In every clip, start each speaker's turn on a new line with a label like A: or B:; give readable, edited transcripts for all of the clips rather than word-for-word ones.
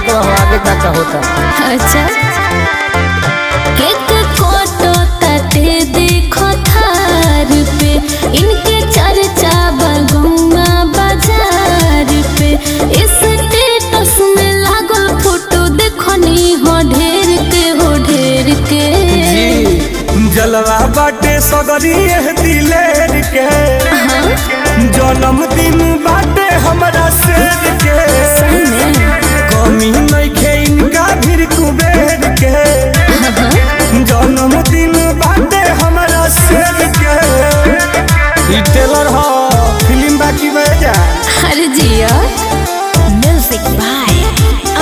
A: तो आगे तक का होता।
B: अच्छा केक कोटो तटे देखो थार पे, इनके चर्चा बगुआ बाजार पे। इस स्टेटस में लागल फोटो देखनी हो ढेर के
C: जलवा बाटे सगरी दिलेर के, जन्मदिन बाटे हमरा शेर के। कमी नइखे इनका भीड़ कुबेर के, जन्मदिन बाटे हमरा शेर के। ई टेलर हो फिल्म बाकी बजा
B: हर जिया। Music by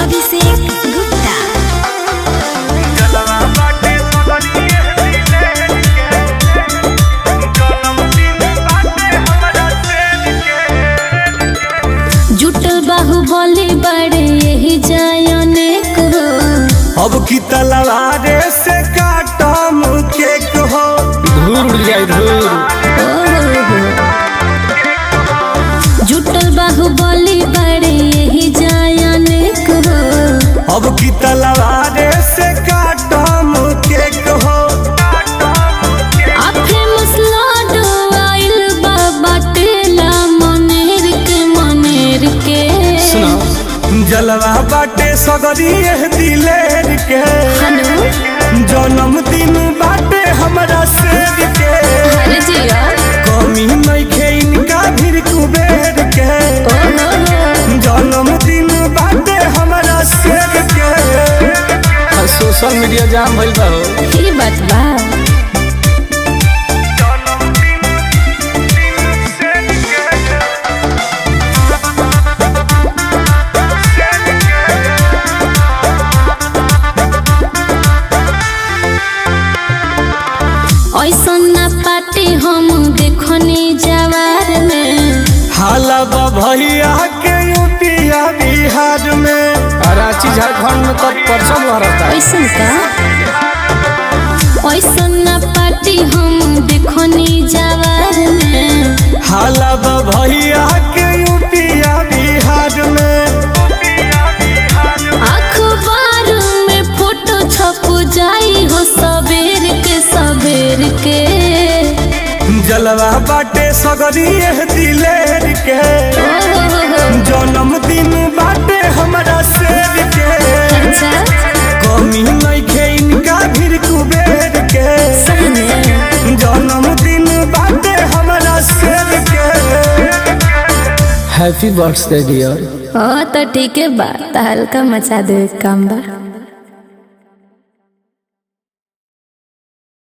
B: Abhishek Gupta.
C: जलवा बाटे सगरी दिलेर के, जन्मदिन बाटे हमरा शेर के।
B: जुटल बाहुबली बड़े यही जायने को,
C: अब की तलवारे से काटम केक हो।
A: धूर उड़ जाए धूर।
B: जुटल बाहुबली बड़े यही जायने को,
C: अब की तलवारे से काटम केक हो।
B: फेमस लाडो आइल बाबा टेला मनेर के।
C: जलवा बाटे सगरी दिलेर के, जन्मदिन बाटे हमरा शेर के।
B: हर जिया।
C: कमी नइखे इनका भीड़ कुबेर के, जन्मदिन बाटे हमरा शेर के।
A: सोशल मीडिया जाम भइल बा हो।
B: ई बात बा। ऐसन ना पार्टी हम देखनी जवार में,
C: हाला भैया के यूपिया बिहार में।
A: रांची झारखंड में तब परसों भरता।
B: ऐसन का ऐसन ना पार्टी हम देखनी जवार में,
C: हाला भैया के यूपिया बिहार में।
B: अखबार में फोटो छप जाई हो सबेर के।
C: जलवा बाटे सगरी दिलेर के, जन्मदिन बाटे हमरा शेर के। कमी नइखे इनका भीड़ कुबेर के, जन्मदिन बाटे हमरा शेर के।
A: Happy birthday dear.
B: हाँ तो ठीक है, बात हल्का मचा दे काम बा।